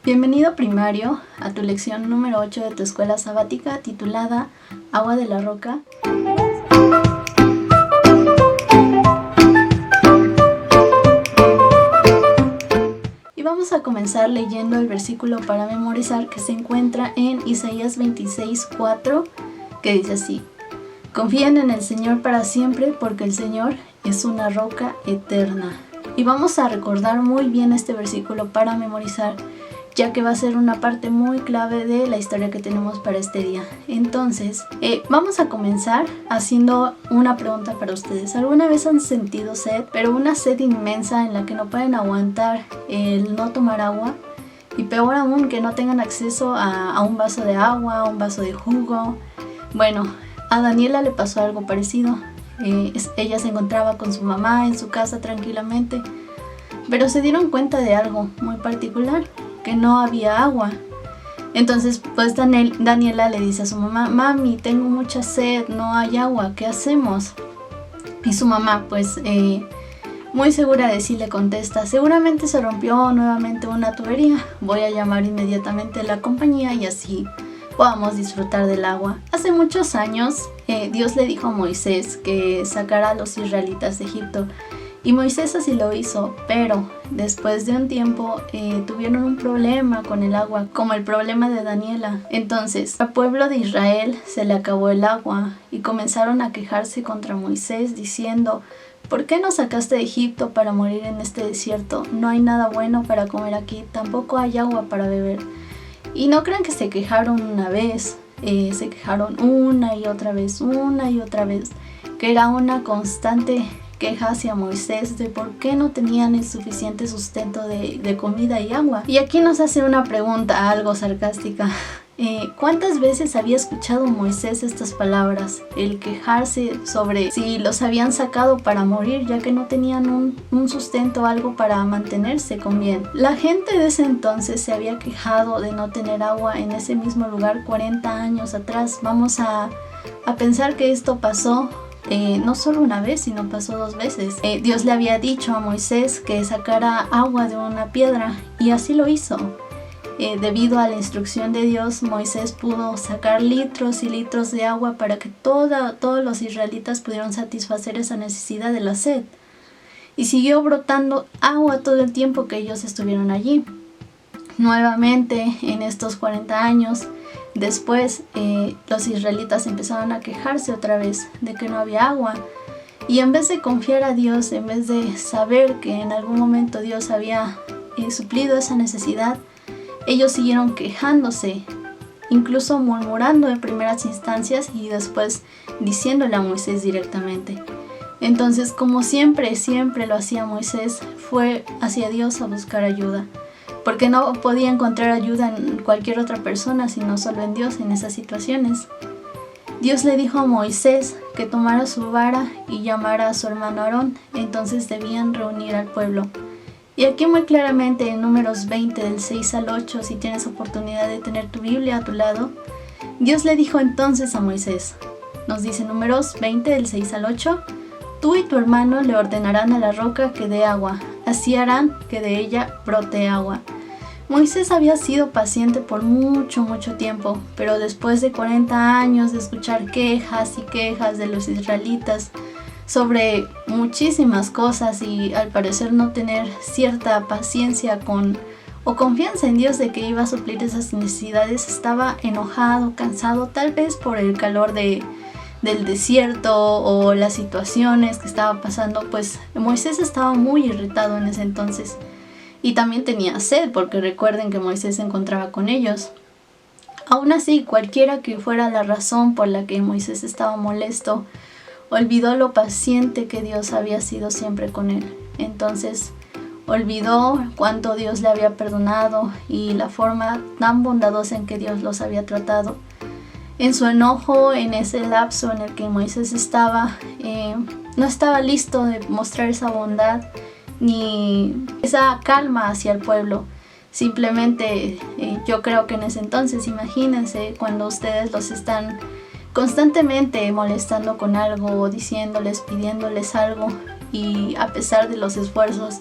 Bienvenido primario a tu lección número 8 de tu escuela sabática titulada Agua de la Roca. Y vamos a comenzar leyendo el versículo para memorizar que se encuentra en Isaías 26:4, que dice así: Confíen en el Señor para siempre, porque el Señor es una roca eterna. Y vamos a recordar muy bien este versículo para memorizar, ya que va a ser una parte muy clave de la historia que tenemos para este día. Entonces, vamos a comenzar haciendo una pregunta para ustedes. ¿Alguna vez han sentido sed, pero una sed inmensa en la que no pueden aguantar el no tomar agua? Y peor aún, que no tengan acceso a un vaso de agua, a un vaso de jugo. Bueno, a Daniela le pasó algo parecido. Ella se encontraba con su mamá en su casa tranquilamente, pero se dieron cuenta de algo muy particular, que no había agua. Entonces pues Daniela le dice a su mamá: mami, tengo mucha sed, no hay agua, ¿qué hacemos? Y su mamá pues muy segura de sí le contesta: seguramente se rompió nuevamente una tubería, voy a llamar inmediatamente a la compañía y así podamos disfrutar del agua. Hace muchos años Dios le dijo a Moisés que sacara a los israelitas de Egipto. Y Moisés así lo hizo, pero después de un tiempo tuvieron un problema con el agua, como el problema de Daniela. Entonces, al pueblo de Israel se le acabó el agua y comenzaron a quejarse contra Moisés diciendo: ¿por qué nos sacaste de Egipto para morir en este desierto? No hay nada bueno para comer aquí, tampoco hay agua para beber. Y no crean que se quejaron una vez, se quejaron una y otra vez, que era una constante queja hacia Moisés de por qué no tenían el suficiente sustento de comida y agua. Y aquí nos hace una pregunta algo sarcástica: ¿cuántas veces había escuchado Moisés estas palabras? El quejarse sobre si los habían sacado para morir, ya que no tenían un sustento, algo para mantenerse con bien. La gente de ese entonces se había quejado de no tener agua en ese mismo lugar 40 años atrás. Vamos a pensar que esto pasó no solo una vez, sino pasó 2 veces. Dios le había dicho a Moisés que sacara agua de una piedra y así lo hizo. Debido a la instrucción de Dios, Moisés pudo sacar litros y litros de agua para que todos los israelitas pudieran satisfacer esa necesidad de la sed. Y siguió brotando agua todo el tiempo que ellos estuvieron allí. Nuevamente, en estos 40 años después, los israelitas empezaron a quejarse otra vez de que no había agua. Y en vez de confiar a Dios, en vez de saber que en algún momento Dios había suplido esa necesidad, ellos siguieron quejándose, incluso murmurando en primeras instancias y después diciéndole a Moisés directamente. Entonces, como siempre lo hacía Moisés, fue hacia Dios a buscar ayuda, porque no podía encontrar ayuda en cualquier otra persona, sino solo en Dios en esas situaciones. Dios le dijo a Moisés que tomara su vara y llamara a su hermano Aarón, entonces debían reunir al pueblo. Y aquí muy claramente en Números 20 del 6 al 8, si tienes oportunidad de tener tu Biblia a tu lado, Dios le dijo entonces a Moisés, nos dice Números 20 del 6 al 8, tú y tu hermano le ordenarán a la roca que dé agua, así harán que de ella brote agua. Moisés había sido paciente por mucho tiempo, pero después de 40 años de escuchar quejas y quejas de los israelitas sobre muchísimas cosas y al parecer no tener cierta paciencia o confianza en Dios de que iba a suplir esas necesidades, estaba enojado, cansado, tal vez por el calor del desierto o las situaciones que estaba pasando. Pues Moisés estaba muy irritado en ese entonces y también tenía sed, porque recuerden que Moisés se encontraba con ellos. Aún así, cualquiera que fuera la razón por la que Moisés estaba molesto, olvidó lo paciente que Dios había sido siempre con él. Entonces olvidó cuánto Dios le había perdonado y la forma tan bondadosa en que Dios los había tratado. En su enojo, en ese lapso en el que Moisés estaba, no estaba listo de mostrar esa bondad ni esa calma hacia el pueblo. Simplemente yo creo que en ese entonces, imagínense cuando ustedes los están constantemente molestando con algo, diciéndoles, pidiéndoles algo, y a pesar de los esfuerzos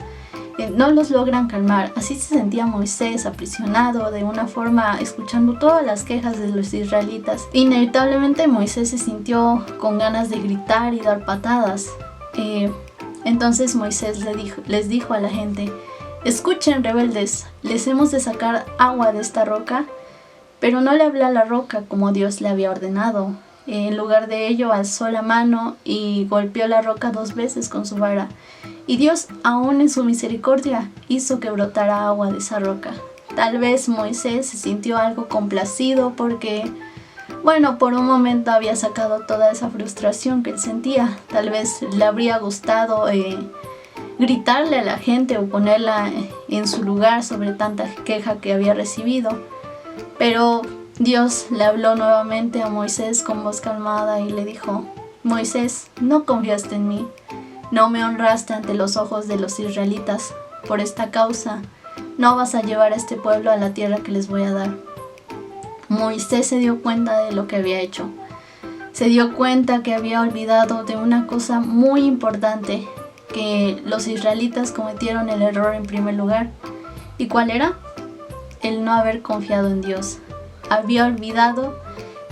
no los logran calmar. Así se sentía Moisés, aprisionado de una forma, escuchando todas las quejas de los israelitas. Inevitablemente Moisés se sintió con ganas de gritar y dar patadas. Entonces Moisés les dijo a la gente: escuchen, rebeldes, les hemos de sacar agua de esta roca. Pero no le habló a la roca como Dios le había ordenado. En lugar de ello, alzó la mano y golpeó la roca 2 veces con su vara. Y Dios, aún en su misericordia, hizo que brotara agua de esa roca. Tal vez Moisés se sintió algo complacido porque, bueno, por un momento había sacado toda esa frustración que él sentía. Tal vez le habría gustado gritarle a la gente o ponerla en su lugar sobre tanta queja que había recibido. Pero Dios le habló nuevamente a Moisés con voz calmada y le dijo: Moisés, no confiaste en mí, no me honraste ante los ojos de los israelitas. Por esta causa no vas a llevar a este pueblo a la tierra que les voy a dar. Moisés se dio cuenta de lo que había hecho. Se dio cuenta que había olvidado de una cosa muy importante, que los israelitas cometieron el error en primer lugar. ¿Y cuál era? El no haber confiado en Dios. Había olvidado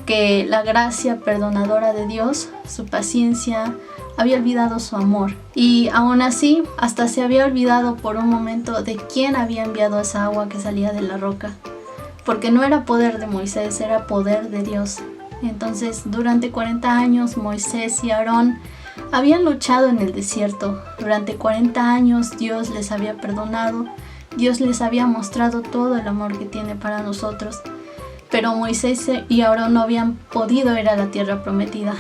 que la gracia perdonadora de Dios, su paciencia, había olvidado su amor. Y aún así, hasta se había olvidado por un momento de quién había enviado esa agua que salía de la roca. Porque no era poder de Moisés, era poder de Dios. Entonces, durante 40 años, Moisés y Aarón habían luchado en el desierto. Durante 40 años Dios les había perdonado. Dios les había mostrado todo el amor que tiene para nosotros. Pero Moisés y Aarón no habían podido ir a la tierra prometida.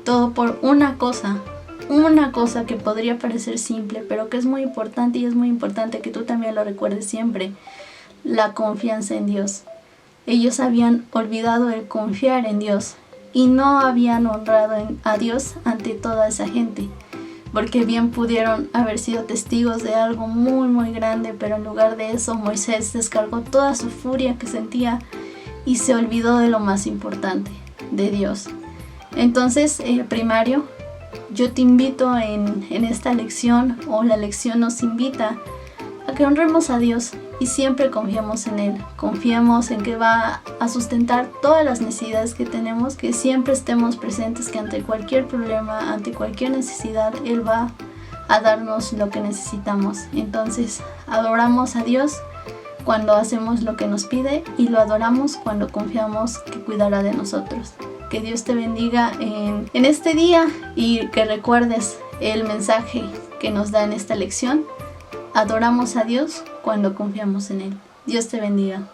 Todo por una cosa que podría parecer simple, pero que es muy importante, y es muy importante que tú también lo recuerdes siempre: la confianza en Dios. Ellos habían olvidado el confiar en Dios y no habían honrado a Dios ante toda esa gente. Porque bien pudieron haber sido testigos de algo muy muy grande, pero en lugar de eso Moisés descargó toda su furia que sentía y se olvidó de lo más importante, de Dios. Entonces, primario, yo te invito en esta lección, o la lección nos invita a que honremos a Dios y siempre confiemos en Él. Confiemos en que va a sustentar todas las necesidades que tenemos, que siempre estemos presentes, que ante cualquier problema, ante cualquier necesidad, Él va a darnos lo que necesitamos. Entonces, adoramos a Dios cuando hacemos lo que nos pide y lo adoramos cuando confiamos que cuidará de nosotros. Que Dios te bendiga en este día y que recuerdes el mensaje que nos da en esta lección. Adoramos a Dios cuando confiamos en Él. Dios te bendiga.